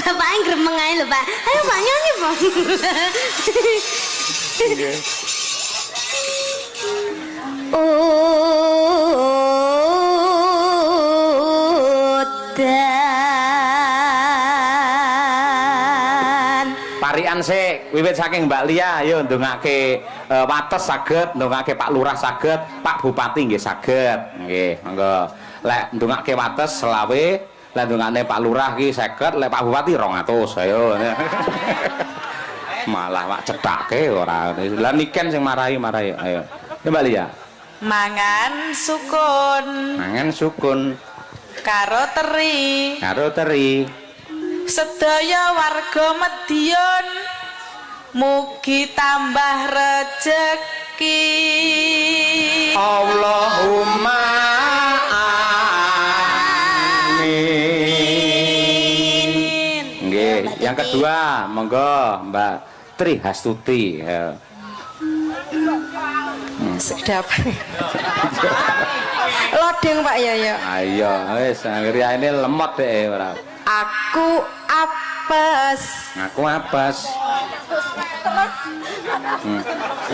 Bapak yang gremeng aja lho Pak. Ayo Pak nyanyi Pak. Udan. Parian sik wiwit saking Mbak Lia ayo ndongake wates saged, ndongake Pak Lurah saged, Pak Bupati nggih saged. Nggih, monggo. Lek ndongake wates selawe lah ndongane Pak Lurah ki 50, lek Pak Bupati 200. Ayo. Malah Pak cethake ora. Lah Niken sing marahi. Ayo. Mbak Lia. Mangan sukun. Mangan sukun. Karo teri. Sedaya warga Madiun mugi tambah rejeki. Allahumma Yang kedua, monggo Mbak Tri Hastuti. Sedap. Lodeng Pak Yoyo. Ayo, wis ini lemot deh ora. Aku apes. Aku apes.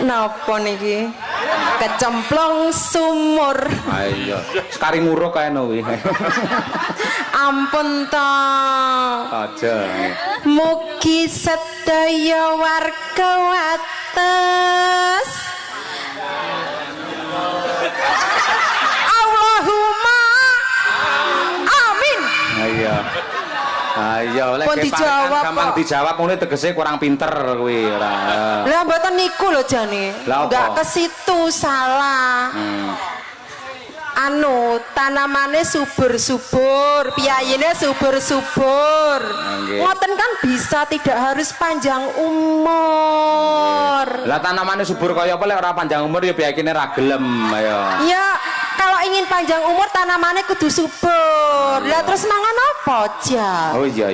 Napa niki? Kecemplung sumur. Ayo, sekari nguruk kae no kuwi. Ampun to. Aja. Mugi sedaya warga wates. Allahumma amin. Ayo. Ayo, lek Pun dijawab gampang kok. dijawab ngene tegese kurang pinter kuwi ora. Lah mboten niku lho jane. Lah apa? Enggak ke situ salah. Anu tanamane subur-subur, piyayine subur-subur. Nggih. Ngoten kan bisa tidak harus panjang umur. Lah tanamane subur kaya apa lek ora panjang umur ya biyakine ra gelem ayo. Ya, kalau ingin panjang umur tanamannya kudu subur. Lah terus mangan apa aja? Oh iya.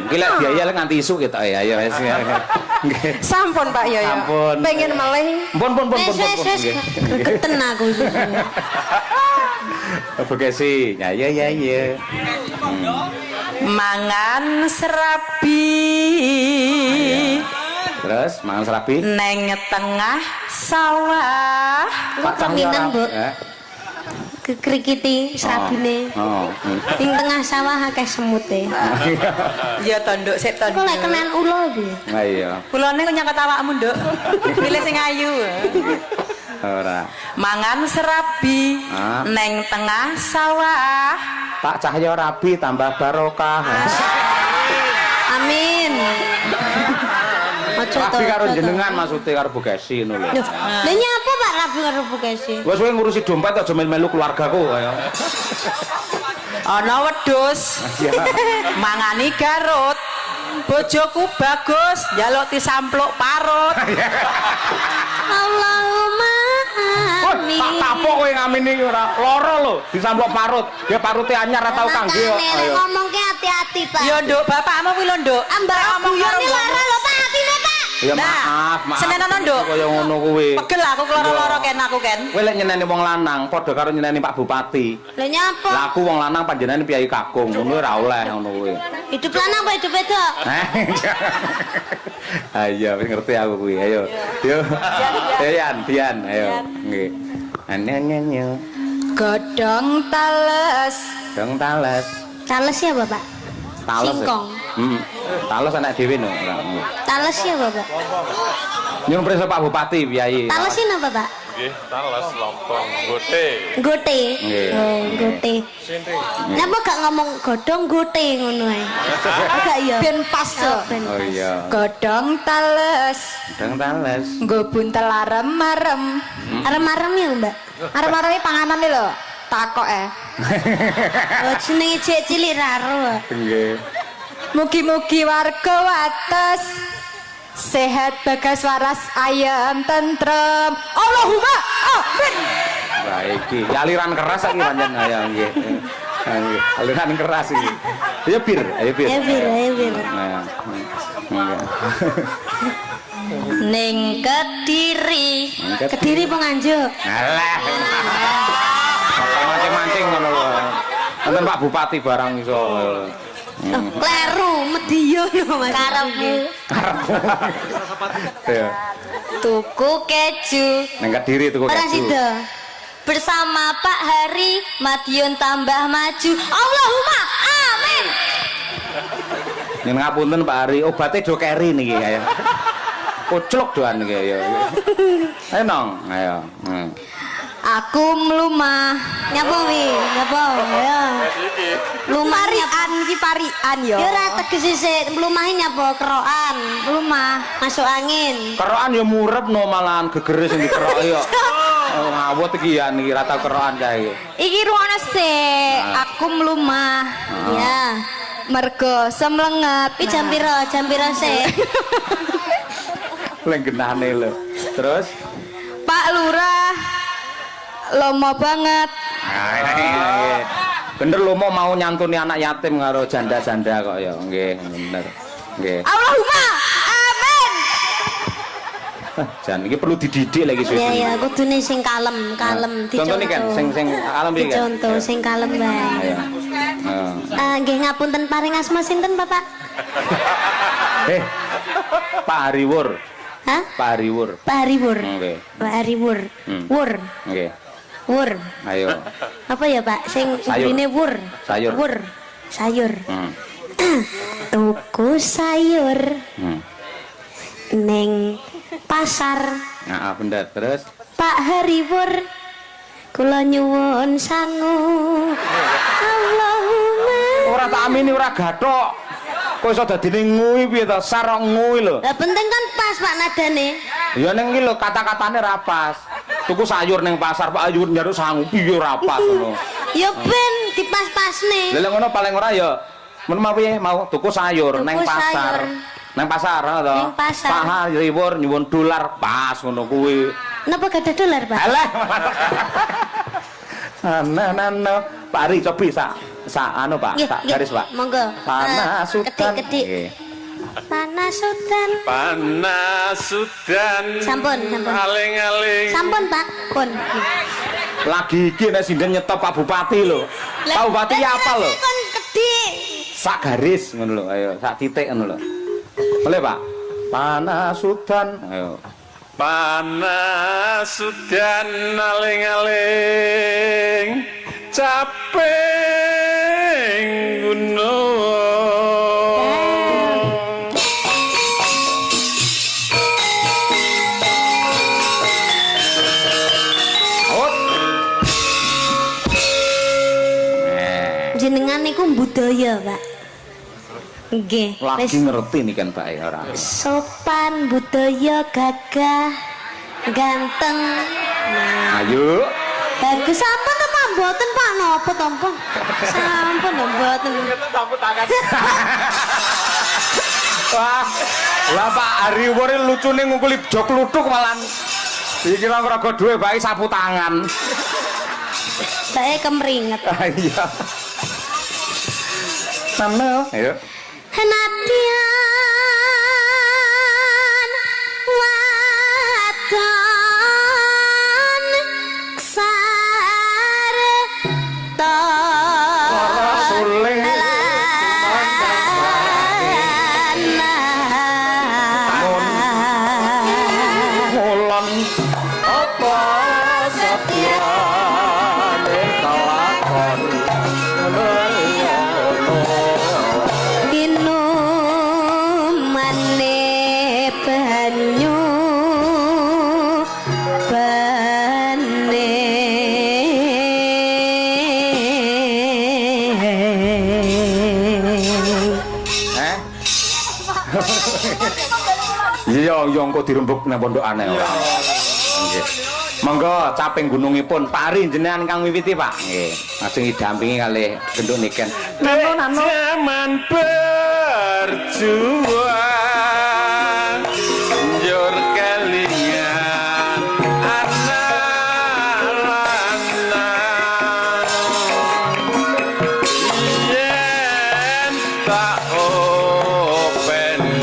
Ki lek biaya lek nganti isu kita ya ayo wis. Nggih. Sampun Pak Yoyo. Sampun. Pengen meleh. Pun. Wes Nggih. gregeten aku. Bekasi. Ya. Mangan serabi. Terus mangan serabi. Neng tengah sawah. Kok peminten, Bu? Ya. Kekrikiti serabine. Oh. Ing tengah sawah akeh semute. Ya tondok sik Kok tondok. lek kenen ulo piye? Ayo. Kulone kok nyangkut awakmu, Nduk. Milih sing ayu. Ora. Mangan serabi Ah. neng tengah sawah. Pak Cahyo rabi tambah barokah. Amin. Ojo to. Rabi karo jenengan maksudnya karo Bekasi ngono lho. Lha nyapa Pak Rabi karo Bekasi? Wes kowe ngurusi dompet aja melu keluargaku ayo. Ana wedhus. Iya. Mangani Garut. Bojoku bagus, njaluk disampluk parut. Allahumma amin. Tak tapok kowe ngamin iki ora lara lho, disamplok parut. Ya parute anyar ora tau kangge kok. Makane lek Ayo. ngomongke hati-hati, Pak. Yo nduk, bapakmu kuwi lho nduk. Ambak guyone lara lho Pak, atine Pak. Ya Nah, maaf. senenono, Nduk. Kaya ngono kuwi. Pegel aku keloro-loro ken aku ken. Kowe lek nyeneni wong lanang padha karo nyeneni Pak Bupati. Lha nyapa? Lah aku wong lanang panjenengan piyai kakung, ngono ora oleh ngono kuwi. Hidup lanang apa hidup wedok? Ayo, wis ngerti aku kuwi. Ayo. Yo. Dian, ayo. Nggih. Anyo. Godhong tales. Dong tales. Tales ya, Bapak? Tales. Singkong. Tales anak dhewe no. Tales ya, Bapak? Nyuwun prisa Pak Bupati piyai. Talesin apa, Pak? Nggih, talas lompong gote. Gote. Nggih. Oh, gote. Napa gak ngomong godhong gote ngono ae? Enggak ya? Ben pas Oh, ben Oh pas. iya. Godhong tales. Dong tales. Nggo buntel arem-arem. Arem-arem ya, Mbak? Arem-areme panganan lho. Takok Oh, jenenge cek cilik raro. Nggih. Mugi-mugi warga wates sehat bagas waras ayam tentrem. Allahumma amin. Baik iki. Aliran keras iki pancen ayo nggih. Nggih. Aliran keras iki. Ayo bir, ayo bir. Ya, Bir, ayo, Bir. Nah. Nggih. Ning Kediri. Kediri penganjuk. Alah. Mancing-mancing ngono lho. Wonten Pak Bupati barang iso. Oh, kleru mediyo lho Mas. Karepmu. Ya. Tuku keju. Nang Kediri tuku Ora keju. sida. Bersama Pak Hari Madiun tambah maju. Allahumma amin. Nyuwun ngapunten Pak Ari, obate do keri niki ayo. Kucluk doan niki ayo. Ayo nong, ayo. Aku mlumah. Nyapa wi? Nyapa? Ya. Parian iki parian yo. Ya ora tegese sik mlumahe nyapa kerokan. Mlumah masuk angin. Kerokan ya murep no malahan gegere sing dikeroki kok. Oh, ngawut iki ya niki ra tau kerokan kae. Iki ruangane sik. Aku mlumah. Ya. Mergo semlenget. Pi jam pira? Jam pira sik? Leng genane lho. Terus Pak Lurah lomo banget. nah, nggih. Bener lho mau nyantuni anak yatim karo janda-janda kok ya. Nggih, bener. Nggih. Allahumma amin. Jan iki perlu dididik lagi suwi. Iya ya, kudune sing kalem Contoh nih kan sing kalem iki kan. Contoh sing kalem bae. Nggih ngapunten paring asma sinten, Bapak? Pak Hariwur. Hah? Pak Hariwur. Pak Hariwur. Nggih. Pak Hariwur. Wur. Nggih. Wur. Ayo. Apa ya, Pak? Sing urine wur. Sayur. Wur. Sayur. Tuku sayur. Ning pasar. Nah, bener terus. Pak Hariwur. Kula nyuwun sangu. Allahumma. Ora tak amini ora gathok. Kok iso dadine ngui piye to? Sarok ngui lho. Lah penting kan pas Pak nadane. Ya ning iki lho kata-katane ra pas. Tuku sayur ning pasar Pak Ayur njaruk sangu piye ra pas ngono. Ya ben dipas-pasne. Lha ngono paling ora ya men mau piye mau tuku sayur ning pasar. Nang pasar ngono to. Ning pasar. Pak Hariwur nyuwun dolar pas ngono kuwi. Napa gadah dolar, Pak? Alah. Nah, Pak Ari cobi sak anu Pak, sak garis Pak. Monggo. Panas udan. Kedik-kedik. Panas udan. Panas udan. Sampun. Aling-aling. Sampun, Pak. Pun. Lagi iki nek sinden nyetop Pak Bupati lho. Pak Bupati apa lho? Kon kedik. Sak garis ngono lho, ayo sak titik ngono lho. Boleh Pak? Panas udan. Ayo. Panas udan aling-aling caping gunung. Jenengan niku budaya, Pak. Nggih. Lagi ngerti nih kan Pak ya ora. Sopan, budaya, gagah, ganteng. Ayo. Bagus sampun to Pak mboten Pak napa to Pak? Sampun to mboten. Wah. Lah Pak Hariwur lucune ngungkuli jok kluthuk malan. Iki kira raga duwe bae sapu tangan. Saya kemringet. Iya. Sana, ayo. Senadyan wadon sarta Rasulih mulan apa satyane kalakon inumane banyu bane iya engko dirembuk nang pondokane ora. Nggih. Monggo caping gunungipun Pari jenengan kang miwiti Pak. Nggih. Lajeng didampingi kalih genduk niken. Zaman berjuang njur kelingan anak-anak yen tak openi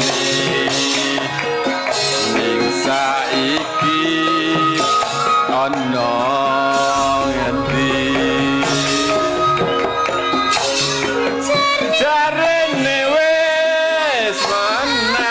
ning saiki ana ngendi jarene wis mana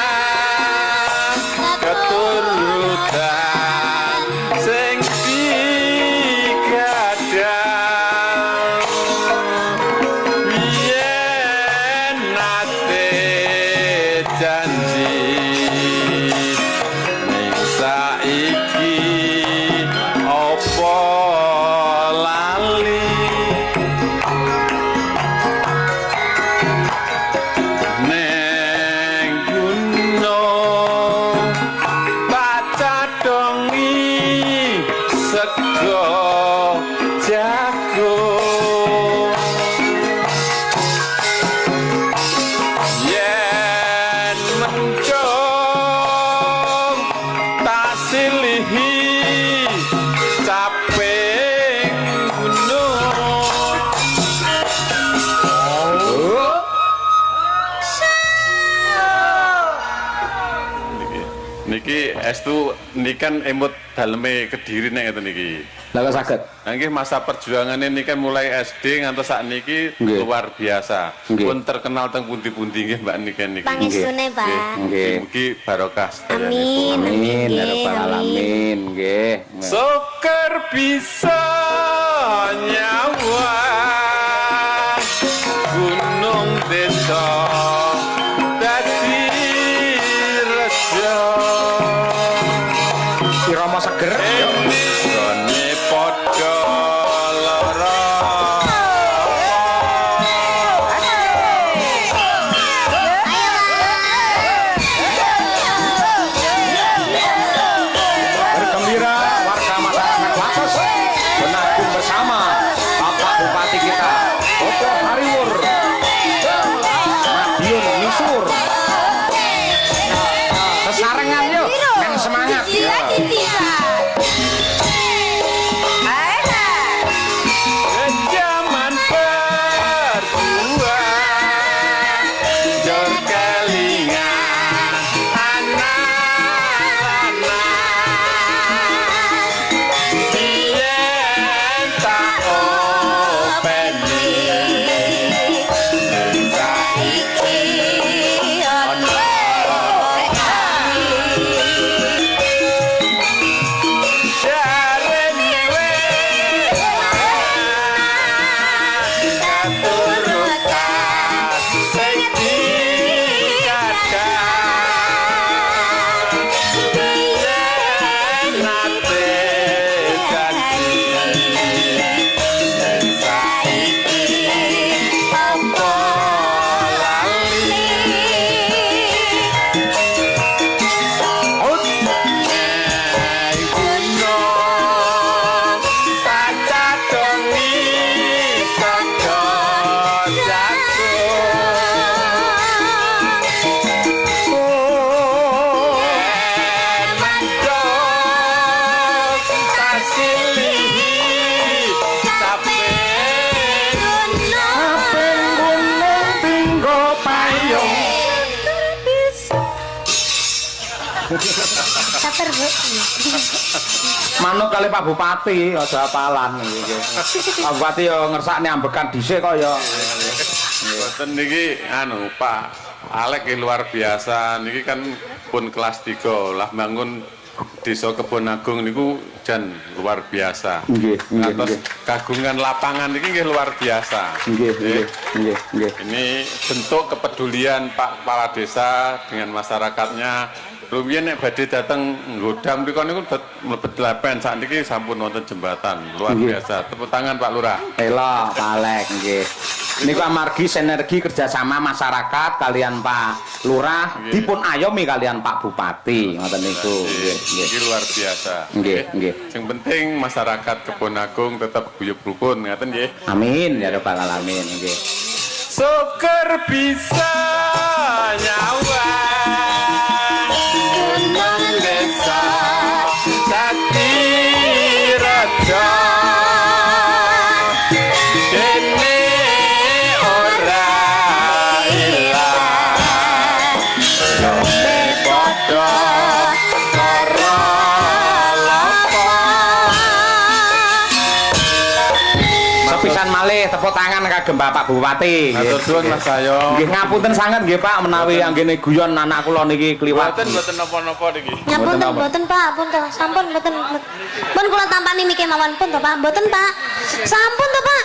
estu niki kan emut daleme Kediri nek ngeten iki. Lah kok saged? Nah, nggih masa perjuangannya ini kan mulai SD ngantos saat niki Nggih. luar biasa. Nggih. Pun terkenal teng pundi-pundi nggih Mbak Nika niki. Pangestune, Pak. Nggih. Mugi barokah sedayanipun. Amin. Amin ya Nggih, rabbal amin. alamin nggih. Syukur bisa nyawa gunung desa dadi rejo. Irama seger. Gone padha lara. Bergembira warga masyarakat Wates menabung bersama Bapak Bupati kita Toto Hariwur Madiun Misur. Sesarengan yuk, men semangat ya. Zaman berdua jor kelingan anak-anak biyen tak openi saiki ana jarene wis katurutan sing dikadang biyen nate janji yen saiki apa lali gunung pacadongi saka jagung mandok tasilihi saping gunung tinggo payung. Sabar, Bu. Manut kali Pak Bupati aja apalan iki. Pak Bupati yo ngersakne ambekan dhisik kok ya. Boten niki anu Pak Alek ki luar biasa niki kan pun kelas 3 lah bangun Desa Kebon Agung niku jan luar biasa. Nggih, nggih, Atas nggih. kagungan lapangan niki nggih luar biasa. Nggih, nggih, nggih, nggih. Ini bentuk kepedulian Pak Kepala Desa dengan masyarakatnya. Rumiyin nek badhe dateng nggodam mriku niku mlebet lapen sakniki sampun wonten jembatan. Luar Nggih. biasa. Tepuk tangan Pak Lurah. Ela Pak Alek nggih. Niku amargi sinergi kerjasama masyarakat kalian Pak Lurah Nggih. dipun ayomi kalian Pak Bupati ngoten niku. Nggih, nggih. Ini luar biasa. Nggih, nggih. Yang penting masyarakat Kebon Agung tetap guyub rukun ngaten nggih. Amin ya rabbal alamin nggih. Syukur bisa nyawa gunung desa dadi raja dene ora ilang yope padha karo lapa. Sepisan malih tepuk tangan kagem Bapak Bupati. Matur suwun Mas Sayo. Nggih ngapunten sanget nggih Pak menawi anggene guyon anak kula niki kliwat. Mboten napa-napa niki. Ngapunten, Mboten apa? mboten Pak, pun toh, sampun mboten. Pun kula tampani niki mawon pun toh Pak, mboten Pak. Sampun toh Pak.